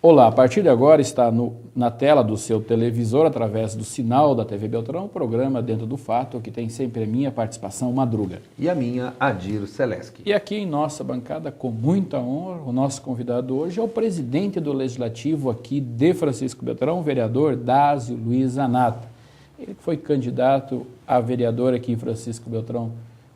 Olá, a partir de agora está na tela do seu televisor, através do sinal da TV Beltrão, o programa Dentro do Fato, que tem sempre a minha participação, Madruga. E a minha, Adir Seleski. E aqui em nossa bancada, com muita honra, o nosso convidado hoje é o presidente do Legislativo aqui de Francisco Beltrão, o vereador Dásio Luiz Zanata. Ele foi candidato a vereador aqui em Francisco Beltrão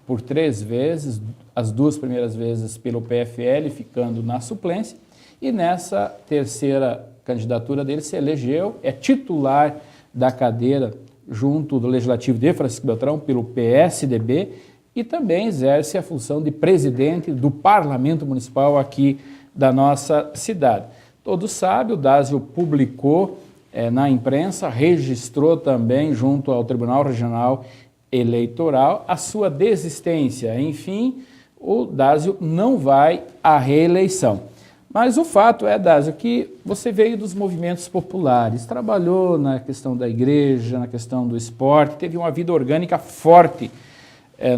por 3 vezes, as 2 primeiras vezes pelo PFL, ficando na suplência. E nessa terceira candidatura dele se elegeu, é titular da cadeira junto do Legislativo de Francisco Beltrão pelo PSDB e também exerce a função de presidente do Parlamento Municipal aqui da nossa cidade. Todos sabem, o Dásio publicou na imprensa, registrou também junto ao Tribunal Regional Eleitoral a sua desistência. Enfim, o Dásio não vai à reeleição. Mas o fato é, Dásio, que você veio dos movimentos populares, trabalhou na questão da igreja, na questão do esporte, teve uma vida orgânica forte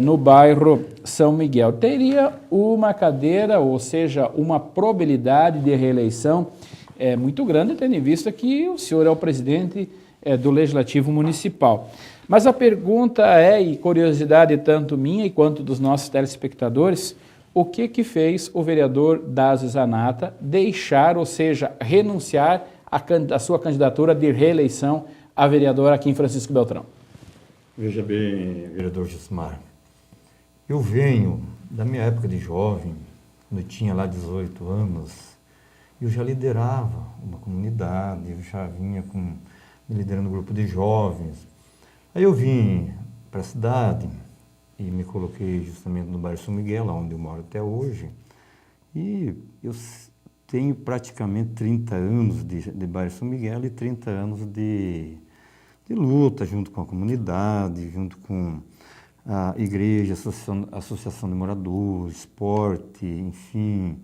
no bairro São Miguel. Teria uma cadeira, ou seja, uma probabilidade de reeleição muito grande, tendo em vista que o senhor é o presidente do Legislativo Municipal. Mas a pergunta e curiosidade tanto minha quanto dos nossos telespectadores, o que fez o vereador Dásio Zanata deixar, ou seja, renunciar à sua candidatura de reeleição a vereador aqui em Francisco Beltrão? Veja bem, vereador Gismar, eu venho da minha época de jovem, quando eu tinha lá 18 anos, eu já liderava uma comunidade, eu já vinha liderando um grupo de jovens. Aí eu vim para a cidade e me coloquei justamente no bairro São Miguel, lá onde eu moro até hoje. E eu tenho praticamente 30 anos de bairro São Miguel e 30 anos de luta junto com a comunidade, junto com a igreja, associação de moradores, esporte, enfim.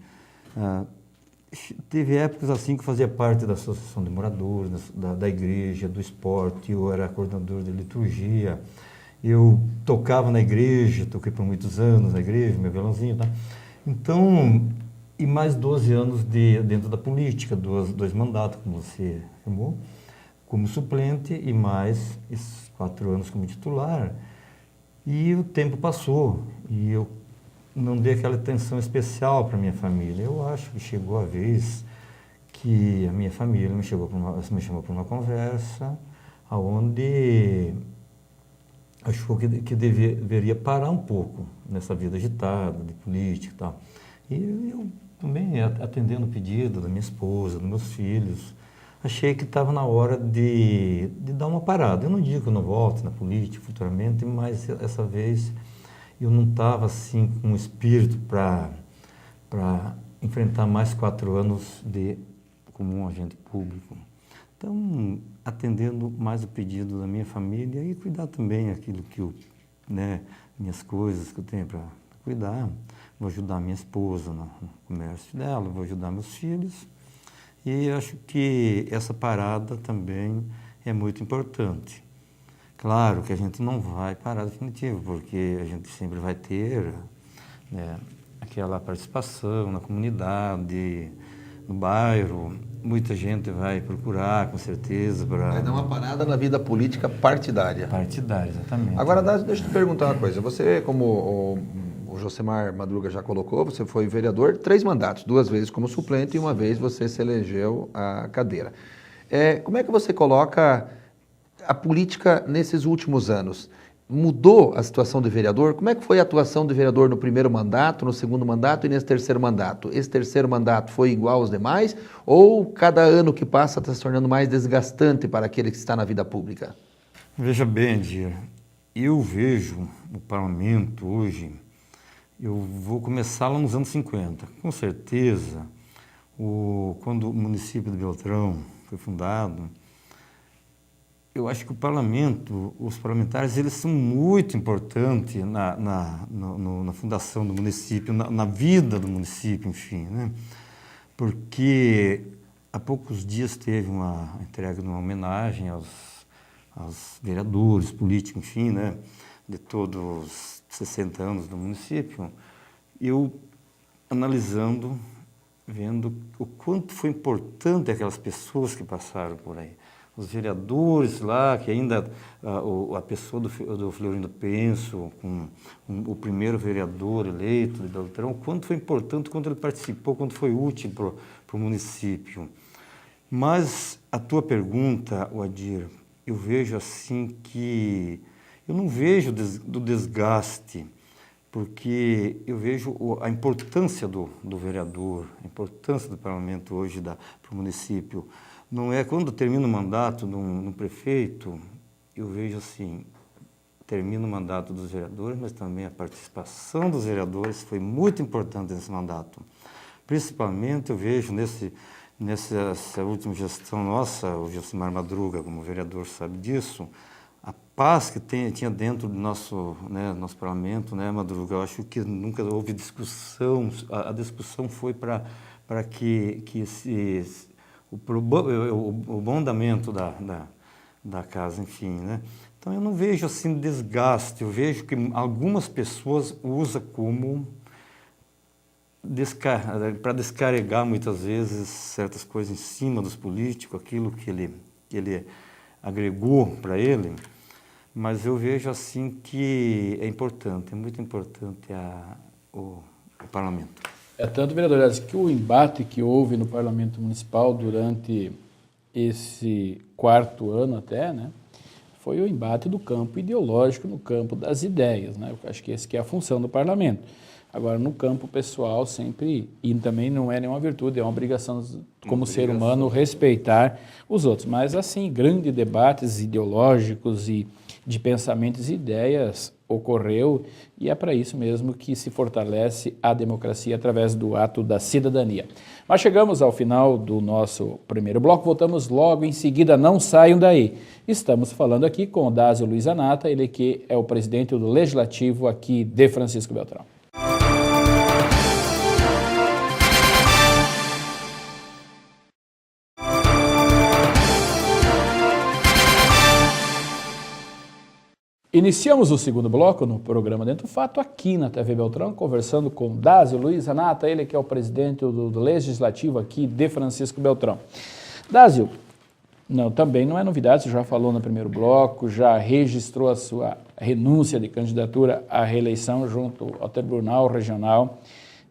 Teve épocas assim que eu fazia parte da associação de moradores, da igreja, do esporte, eu era coordenador de liturgia. Eu tocava na igreja, toquei por muitos anos na igreja, meu violãozinho, tá? Então, e mais 12 anos dentro da política, dois mandatos, como você afirmou, como suplente e mais esses 4 anos como titular. E o tempo passou e eu não dei aquela atenção especial para minha família. Eu acho que chegou a vez que a minha família me chamou para uma conversa onde achou que deveria parar um pouco nessa vida agitada, de política e tal. E eu também, atendendo o pedido da minha esposa, dos meus filhos, achei que estava na hora de dar uma parada. Eu não digo que eu não volte na política futuramente, mas essa vez eu não estava assim com o espírito para enfrentar mais 4 anos como um agente público. Então, atendendo mais o pedido da minha família e cuidar também aquilo que minhas coisas que eu tenho para cuidar. Vou ajudar minha esposa no comércio dela, vou ajudar meus filhos. E acho que essa parada também é muito importante. Claro que a gente não vai parar definitivo, porque a gente sempre vai ter aquela participação na comunidade, no bairro. Muita gente vai procurar, com certeza, para... Vai dar uma parada na vida política partidária. Partidária, exatamente. Agora, deixa eu te perguntar uma coisa. Você, como o Josemar Madruga já colocou, você foi vereador 3 mandatos, 2 vezes como suplente e 1 vez você se elegeu à cadeira. Como é que você coloca a política nesses últimos anos? Mudou a situação do vereador? Como é que foi a atuação do vereador no primeiro mandato, no segundo mandato e nesse terceiro mandato? Esse terceiro mandato foi igual aos demais ou cada ano que passa está se tornando mais desgastante para aquele que está na vida pública? Veja bem, Dir, eu vejo o parlamento hoje, eu vou começar lá nos anos 50. Com certeza, quando o município de Beltrão foi fundado, eu acho que o parlamento, os parlamentares, eles são muito importantes na fundação do município, na vida do município, enfim, né? Porque há poucos dias teve uma entrega de uma homenagem aos vereadores, políticos, enfim, né? De todos os 60 anos do município. Eu, analisando vendo o quanto foi importante aquelas pessoas que passaram por aí. Os vereadores lá, que ainda a pessoa do Florindo Penso, o primeiro vereador eleito de Beltrão, o quanto foi importante, quanto ele participou, quanto foi útil para o município. Mas a tua pergunta, Adir, eu vejo assim que eu não vejo do desgaste, porque eu vejo a importância do vereador, a importância do parlamento hoje para o município. Não é quando termina o mandato de um prefeito, eu vejo assim, termina o mandato dos vereadores, mas também a participação dos vereadores foi muito importante nesse mandato. Principalmente eu vejo nessa última gestão nossa, o Josemar Madruga, como vereador, sabe disso, a paz que tinha dentro do nosso parlamento, né, Madruga? Eu acho que nunca houve discussão, a discussão foi para que o bom andamento da casa, enfim, né? Então eu não vejo assim desgaste, eu vejo que algumas pessoas usam como para descarregar muitas vezes certas coisas em cima dos políticos, aquilo que ele agregou para ele, mas eu vejo assim que é importante, é muito importante o parlamento. É tanto, vereador, que o embate que houve no Parlamento Municipal durante esse 4º ano até, né, foi o embate do campo ideológico no campo das ideias, né? Eu acho que essa que é a função do parlamento. Agora, no campo pessoal, sempre, e também não é nenhuma virtude, é uma obrigação como ser humano respeitar os outros. Mas, assim, grandes debates ideológicos e de pensamentos e ideias ocorreu, e é para isso mesmo que se fortalece a democracia através do ato da cidadania. Mas chegamos ao final do nosso primeiro bloco, voltamos logo em seguida, não saiam daí. Estamos falando aqui com o Dásio Luiz Anata, ele que é o presidente do Legislativo aqui de Francisco Beltrão. Iniciamos o segundo bloco no programa Dentro do Fato, aqui na TV Beltrão, conversando com Dásio Luiz Anata, ele que é o presidente do Legislativo aqui de Francisco Beltrão. Dásio, também não é novidade, você já falou no primeiro bloco, já registrou a sua renúncia de candidatura à reeleição junto ao Tribunal Regional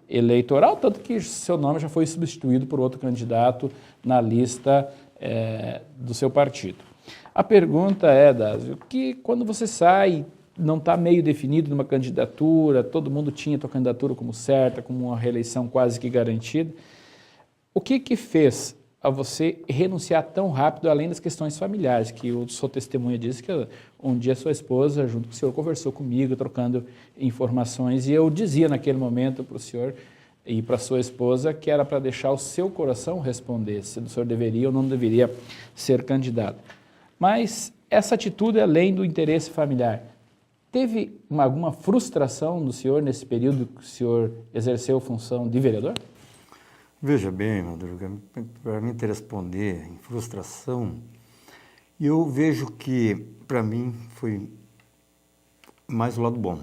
Eleitoral, tanto que seu nome já foi substituído por outro candidato na lista do seu partido. A pergunta é, Dásio, que quando você sai, não está meio definido numa candidatura, todo mundo tinha a tua candidatura como certa, como uma reeleição quase que garantida, o que fez a você renunciar tão rápido, além das questões familiares, que o seu testemunha disse que um dia sua esposa, junto com o senhor, conversou comigo, trocando informações, e eu dizia naquele momento para o senhor e para sua esposa que era para deixar o seu coração responder se o senhor deveria ou não deveria ser candidato. Mas essa atitude, além do interesse familiar, teve alguma frustração do senhor nesse período que o senhor exerceu função de vereador? Veja bem, Madruga, para mim te responder em frustração, eu vejo que, para mim, foi mais o lado bom,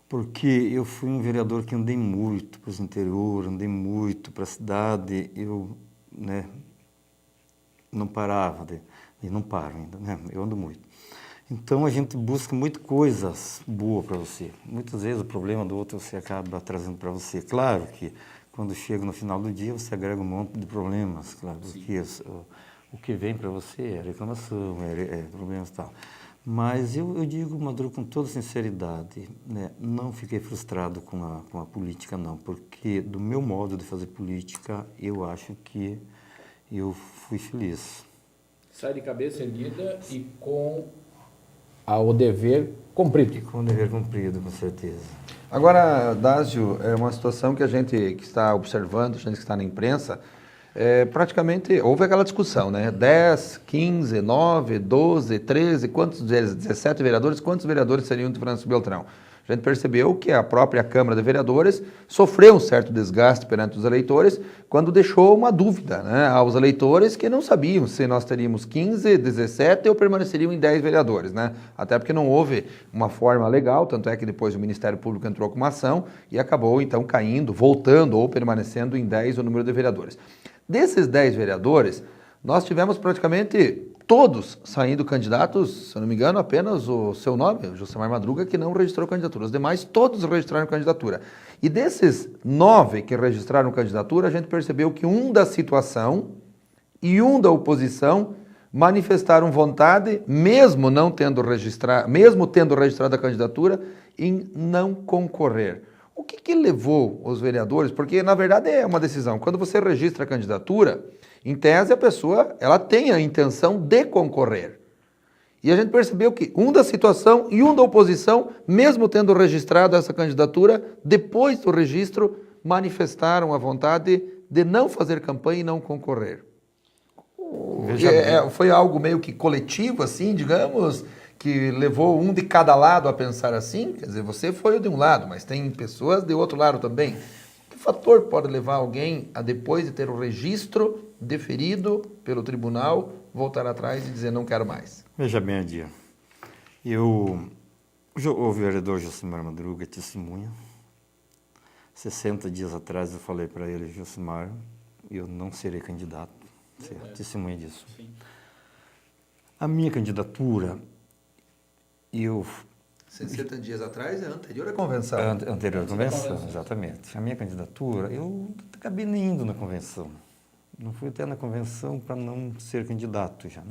porque eu fui um vereador que andei muito para os interior, andei muito para a cidade, eu, não parava, e não paro ainda, né? Eu ando muito. Então a gente busca muitas coisas boas para você. Muitas vezes o problema do outro você acaba trazendo para você. Claro que quando chega no final do dia você agrega um monte de problemas, claro, porque o que vem para você é reclamação, é problemas e tal. Mas eu digo, Maduro, com toda sinceridade, não fiquei frustrado com a política, não, porque do meu modo de fazer política, eu acho que eu fui feliz. Sai de cabeça erguida e com o dever cumprido. E com o dever cumprido, com certeza. Agora, Dásio, é uma situação que a gente que está observando, a gente que está na imprensa, praticamente houve aquela discussão, né? 10, 15, 9, 12, 13, quantos deles? 17 vereadores, quantos vereadores seriam de Francisco Beltrão? a gente percebeu que a própria Câmara de Vereadores sofreu um certo desgaste perante os eleitores quando deixou uma dúvida, né, aos eleitores que não sabiam se nós teríamos 15, 17 ou permaneceriam em 10 vereadores, né? Até porque não houve uma forma legal, tanto é que depois o Ministério Público entrou com uma ação e acabou então caindo, voltando ou permanecendo em 10 o número de vereadores. Desses 10 vereadores, nós tivemos praticamente todos saindo candidatos, se eu não me engano, apenas o seu nome, o Josemar Madruga, que não registrou candidatura. Os demais todos registraram candidatura. E desses 9 que registraram candidatura, a gente percebeu que um da situação e um da oposição manifestaram vontade, mesmo tendo registrado a candidatura, em não concorrer. O que levou os vereadores? Porque, na verdade, é uma decisão. Quando você registra a candidatura, em tese, a pessoa ela tem a intenção de concorrer. E a gente percebeu que um da situação e um da oposição, mesmo tendo registrado essa candidatura, depois do registro, manifestaram a vontade de não fazer campanha e não concorrer. Foi algo meio que coletivo, assim, digamos, que levou um de cada lado a pensar assim? Quer dizer, você foi de um lado, mas tem pessoas de outro lado também. Que fator pode levar alguém a, depois de ter o registro deferido pelo tribunal, voltar atrás e dizer não quero mais? Veja bem, Adir, o vereador Josemar Madruga testemunha. 60 dias atrás eu falei para ele, Josemar, eu não serei candidato. Você testemunha disso. Sim. A minha candidatura, 60 dias atrás é anterior à convenção. Anterior à convenção, exatamente. A minha candidatura, eu acabei nem indo na convenção. Não fui até na convenção para não ser candidato já.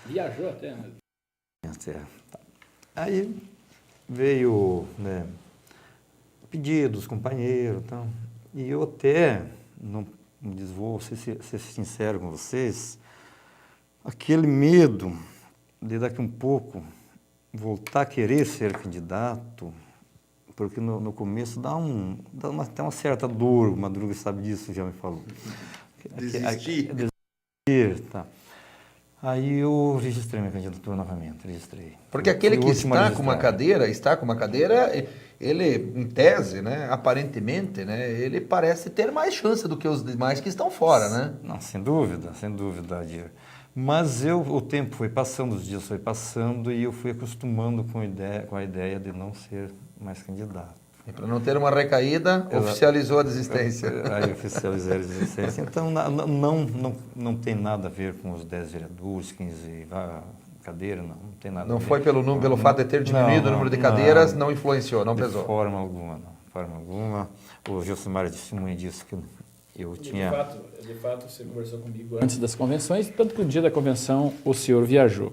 Viajou até, né? Tá. Aí veio, né, pedido dos companheiros e tal. E eu até, vou ser sincero com vocês, aquele medo de daqui um pouco voltar a querer ser candidato, porque no começo dá até uma certa dor, o Madruga sabe disso, já me falou. Desistir? Desistir, tá. Aí eu registrei minha candidatura novamente, registrei. Porque aquele que está com uma cadeira, ele, em tese, né, aparentemente, né, ele parece ter mais chance do que os demais que estão fora, né? Não, sem dúvida, Adir. Mas o tempo foi passando, os dias foi passando e eu fui acostumando com a ideia de não ser mais candidato. E para não ter uma recaída, oficializou a desistência. Aí oficializei a desistência. Então, não tem nada a ver com os 10 vereadores, 15 cadeiras, não tem nada a ver. Não foi pelo fato de ter diminuído o número de cadeiras, não influenciou, não pesou? De forma alguma. O Josemar testemunha disso que eu tinha... De fato, você conversou comigo antes das convenções, tanto que no dia da convenção o senhor viajou.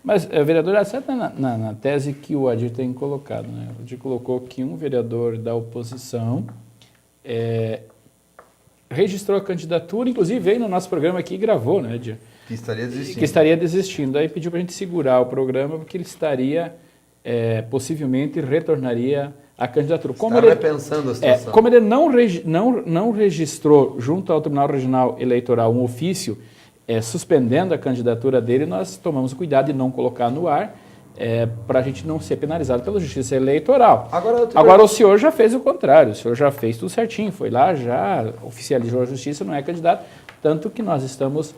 Mas, vereador, acerta na tese que o Adir tem colocado, né? O Adir colocou que um vereador da oposição registrou a candidatura, inclusive veio no nosso programa aqui e gravou, né, Adir? Que estaria desistindo. Aí pediu para a gente segurar o programa, porque ele estaria, possivelmente, retornaria a candidatura. Está repensando a situação. Como ele não registrou junto ao Tribunal Regional Eleitoral um ofício suspendendo a candidatura dele, nós tomamos cuidado de não colocar no ar para a gente não ser penalizado pela Justiça Eleitoral. Agora o senhor já fez o contrário, o senhor já fez tudo certinho, foi lá, já oficializou a Justiça, não é candidato, tanto que nós estamos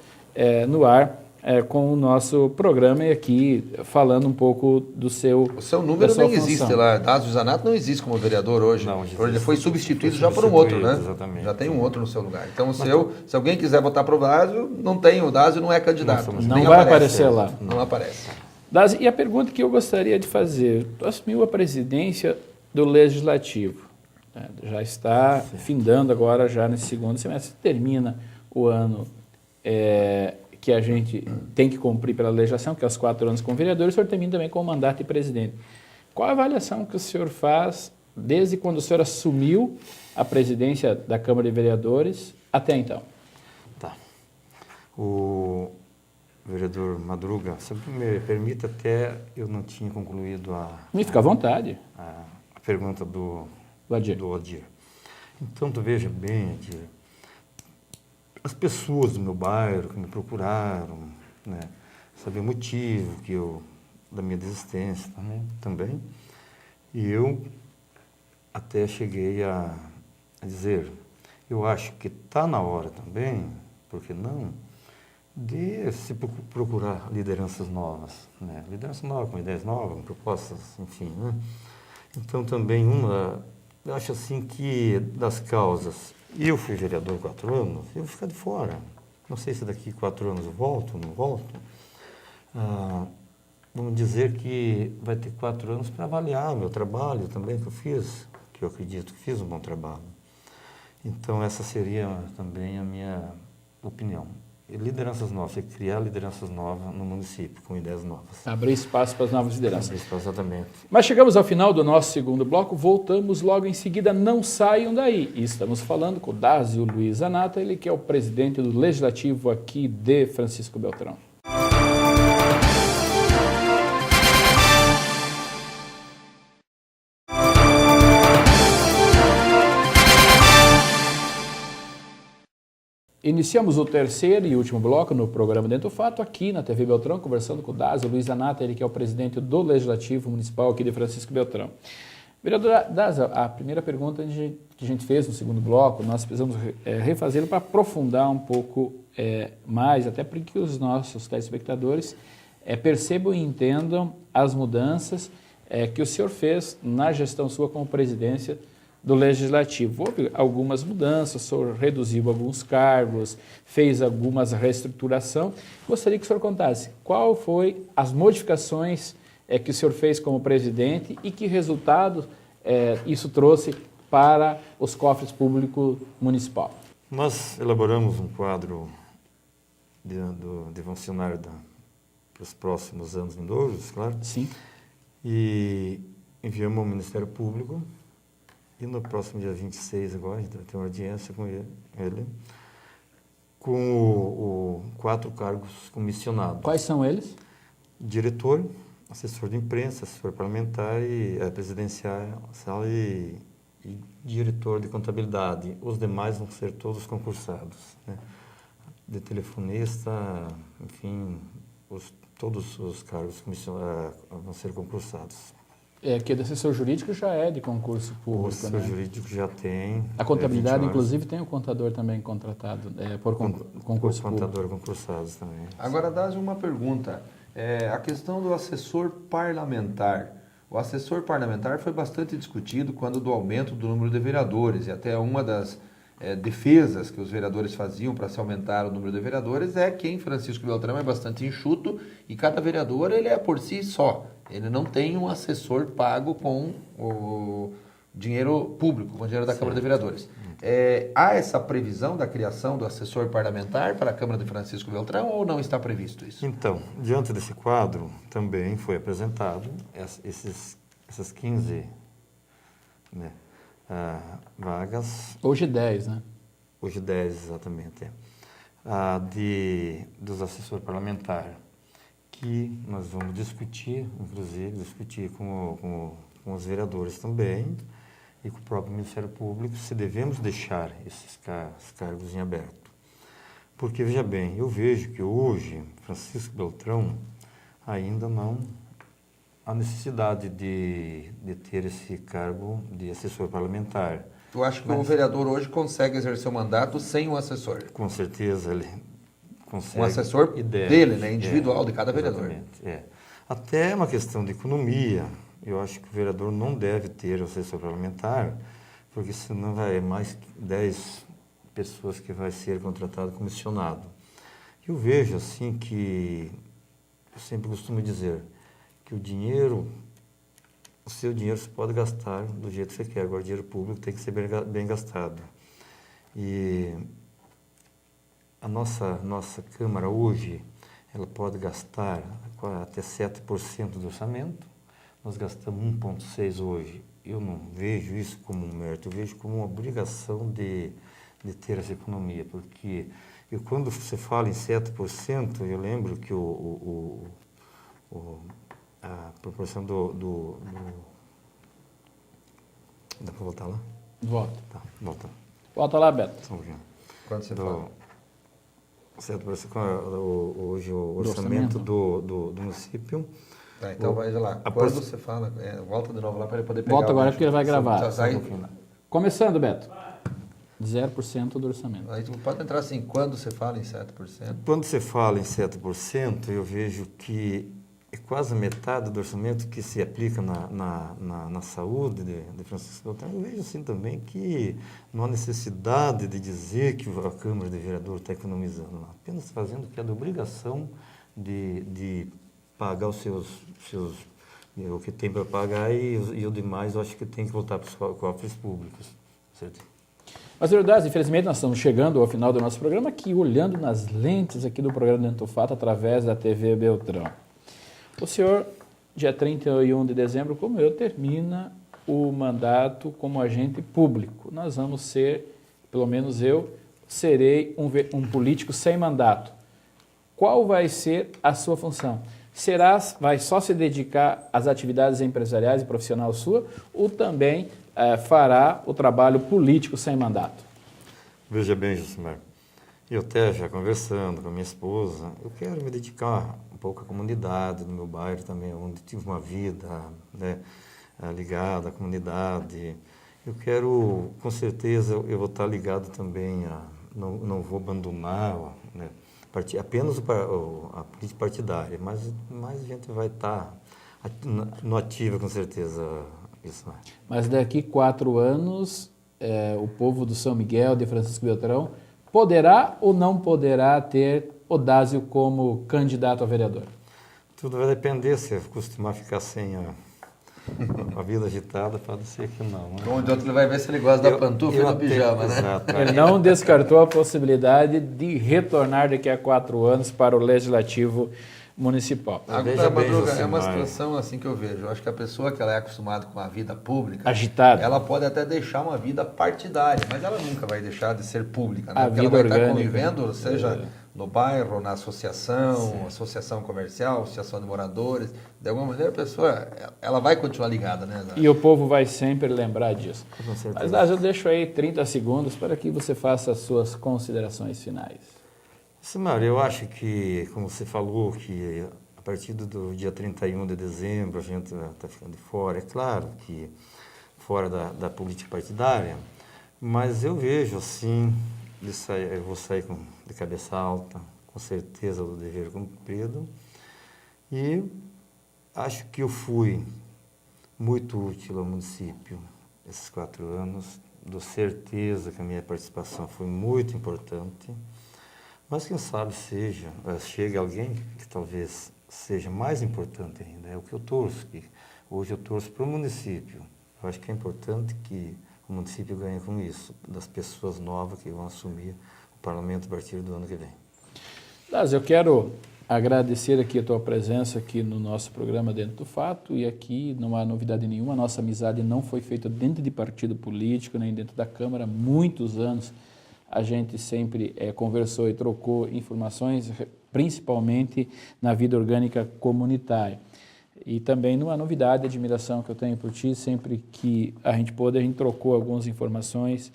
no ar com o nosso programa e aqui falando um pouco do seu... O seu número nem existe lá. Dásio Zanato não existe como vereador hoje. Não, ele foi substituído já por um outro, né? Exatamente. Já tem um outro no seu lugar. Então, se alguém quiser votar para o Dásio, o Dásio não é candidato. Não vai aparecer lá. Não aparece. Dásio, e a pergunta que eu gostaria de fazer, tu assumiu a presidência do Legislativo. Já está findando agora, já nesse segundo semestre, termina o ano... que a gente tem que cumprir pela legislação, que é os 4 anos como vereador, e o senhor termina também com o mandato de presidente. Qual a avaliação que o senhor faz desde quando o senhor assumiu a presidência da Câmara de Vereadores até então? Tá. O vereador Madruga, se me permite, até eu não tinha concluído Me fica à vontade. A pergunta do Adir. Então, tu veja bem, Adir, as pessoas do meu bairro que me procuraram, né, saber o motivo da minha desistência também. E eu até cheguei a dizer, eu acho que está na hora também, por que não, de se procurar lideranças novas, né? Lideranças novas, com ideias novas, com propostas, enfim, né? Então também eu acho assim que das causas, eu fui vereador 4 anos, eu vou ficar de fora. Não sei se daqui 4 anos eu volto ou não volto. Vamos dizer que vai ter 4 anos para avaliar o meu trabalho também que eu fiz, que eu acredito que fiz um bom trabalho. Então essa seria também a minha opinião. E lideranças novas, você criar lideranças novas no município, com ideias novas. Abrir espaço para as novas lideranças. Abrir espaço, exatamente. Mas chegamos ao final do nosso segundo bloco, voltamos logo em seguida, não saiam daí. E estamos falando com o Dásio Luiz Zanata, ele que é o presidente do Legislativo aqui de Francisco Beltrão. Iniciamos o terceiro e último bloco no programa Dentro do Fato, aqui na TV Beltrão, conversando com o Dásio Luiz Zanata, ele que é o presidente do Legislativo Municipal aqui de Francisco Beltrão. Vereador Dásio, a primeira pergunta que a gente fez no segundo bloco, nós precisamos refazê-lo para aprofundar um pouco mais, até para que os nossos telespectadores percebam e entendam as mudanças que o senhor fez na gestão sua como presidência do Legislativo. Houve algumas mudanças, o senhor reduziu alguns cargos, fez algumas reestruturação. Gostaria que o senhor contasse qual foi as modificações que o senhor fez como presidente e que resultado isso trouxe para os cofres públicos municipal. Nós elaboramos um quadro de funcionário para os próximos anos vindouros, claro. Sim. E enviamos ao Ministério Público. E no próximo dia 26 agora, a gente vai ter uma audiência com ele com 4 cargos comissionados. Quais são eles? Diretor, assessor de imprensa, assessor parlamentar e presidencial e diretor de contabilidade. Os demais vão ser todos concursados, né? De telefonista, enfim, todos os cargos vão ser concursados. Que de assessor jurídico já é de concurso público, o assessor jurídico já tem. A contabilidade, inclusive, tem o contador também contratado por concurso público. Contador concursados também. Agora, Dásio, uma pergunta. A questão do assessor parlamentar. O assessor parlamentar foi bastante discutido quando do aumento do número de vereadores, e até uma das defesas que os vereadores faziam para se aumentar o número de vereadores é que em Francisco Beltrão é bastante enxuto e cada vereador ele é por si só. Ele não tem um assessor pago com o dinheiro público, com o dinheiro da Câmara de Vereadores. Há essa previsão da criação do assessor parlamentar para a Câmara de Francisco Beltrão ou não está previsto isso? Então, diante desse quadro, também foi apresentado essas 15 vagas. Hoje 10, né? Hoje 10, exatamente. Dos assessores parlamentares, que nós vamos discutir, inclusive, com os vereadores também e com o próprio Ministério Público, se devemos deixar esses cargos em aberto. Porque, veja bem, eu vejo que hoje, Francisco Beltrão, ainda não há necessidade de ter esse cargo de assessor parlamentar. Eu acho que o vereador hoje consegue exercer o mandato sem o assessor. Com certeza, ele consegue. Um assessor dele, né? Individual de cada vereador. Exatamente, Até uma questão de economia, eu acho que o vereador não deve ter o assessor parlamentar, porque senão vai mais 10 pessoas que vai ser contratado comissionado. Eu vejo assim que, eu sempre costumo dizer, que o seu dinheiro você pode gastar do jeito que você quer, agora o dinheiro público tem que ser bem gastado. E a nossa Câmara hoje, ela pode gastar até 7% do orçamento. Nós gastamos 1,6% hoje. Eu não vejo isso como um mérito, eu vejo como uma obrigação de ter essa economia, porque quando você fala em 7%, eu lembro que a proporção Dá para voltar lá? Volta. Tá, volta. Volta lá, Beto. Só um pouquinho. Quando você fala? 7%, hoje o orçamento do município Tá, então vai lá. Quando você fala, volta de novo lá para ele poder pegar. Volta agora porque ele vai gravar. Aí, começando, Beto. 0% do orçamento. Aí tu pode entrar assim, quando você fala em 7%? Quando você fala em 7%, eu vejo que é quase metade do orçamento que se aplica na saúde de Francisco Beltrão. Eu vejo assim também que não há necessidade de dizer que a Câmara de Vereadores está economizando, apenas fazendo o que é da obrigação de pagar os seus o que tem para pagar e o demais eu acho que tem que voltar para os cofres públicos. Certo? Mas, verdade, infelizmente, nós estamos chegando ao final do nosso programa aqui, olhando nas lentes aqui do programa Dentro do Fato, através da TV Beltrão. O senhor, dia 31 de dezembro, como eu, termina o mandato como agente público. Nós vamos ser, pelo menos eu, serei um político sem mandato. Qual vai ser a sua função? Vai só se dedicar às atividades empresariais e profissionais sua ou também fará o trabalho político sem mandato? Veja bem, Josimar, eu até já conversando com a minha esposa, eu quero me dedicar um pouco à comunidade do meu bairro também, onde tive uma vida, né, ligada à comunidade. Eu quero, com certeza, eu vou estar ligado também não vou abandonar, né, apenas a política partidária, mas a gente vai estar no ativo, com certeza, isso. Mas daqui 4 anos, o povo do São Miguel, de Francisco Beltrão, poderá ou não poderá ter Odásio como candidato a vereador? Tudo vai depender, se costumar ficar sem a vida agitada, pode ser que não. Né? Onde outro ele vai ver se ele gosta da pantufa e do pijama, né? Exato. Ele não descartou a possibilidade de retornar daqui a 4 anos para o Legislativo Municipal. Agora, Madruga, é uma situação assim que eu vejo. Eu acho que a pessoa que ela é acostumada com a vida pública, agitada, ela pode até deixar uma vida partidária, mas ela nunca vai deixar de ser pública, né? A Porque vida ela vai estar orgânica, convivendo, seja no bairro, na associação, associação comercial, associação de moradores. De alguma maneira a pessoa ela vai continuar ligada, né? E o povo vai sempre lembrar disso. Com certeza. Mas eu deixo aí 30 segundos para que você faça as suas considerações finais. Mário, eu acho que, como você falou, que a partir do dia 31 de dezembro a gente está ficando de fora. É claro que fora da política partidária, mas eu vejo assim, eu vou sair de cabeça alta, com certeza do dever cumprido, e acho que eu fui muito útil ao município esses 4 anos, dou certeza que a minha participação foi muito importante. Mas quem sabe chegue alguém que talvez seja mais importante ainda, é o que eu torço, que hoje eu torço para o município. Eu acho que é importante que o município ganhe com isso, das pessoas novas que vão assumir o parlamento a partir do ano que vem. Lázaro, eu quero agradecer aqui a tua presença aqui no nosso programa Dentro do Fato, e aqui não há novidade nenhuma, a nossa amizade não foi feita dentro de partido político, nem dentro da Câmara, há muitos anos. A gente sempre conversou e trocou informações, principalmente na vida orgânica comunitária. E também não há novidade, a admiração que eu tenho por ti, sempre que a gente pôde, a gente trocou algumas informações,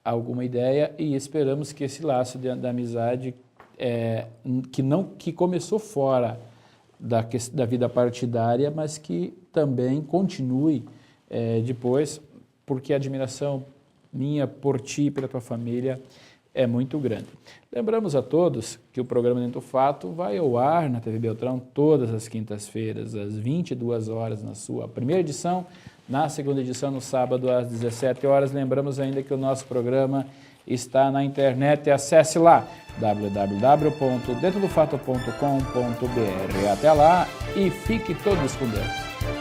alguma ideia, e esperamos que esse laço da amizade, que começou fora da vida partidária, mas que também continue depois, porque a admiração minha por ti e pela tua família é muito grande. Lembramos a todos que o programa Dentro do Fato vai ao ar na TV Beltrão todas as quintas-feiras, às 22 horas, na sua primeira edição, na segunda edição, no sábado, às 17 horas. Lembramos ainda que o nosso programa está na internet, acesse lá, www.dentrodofato.com.br. Até lá e fique todos com Deus.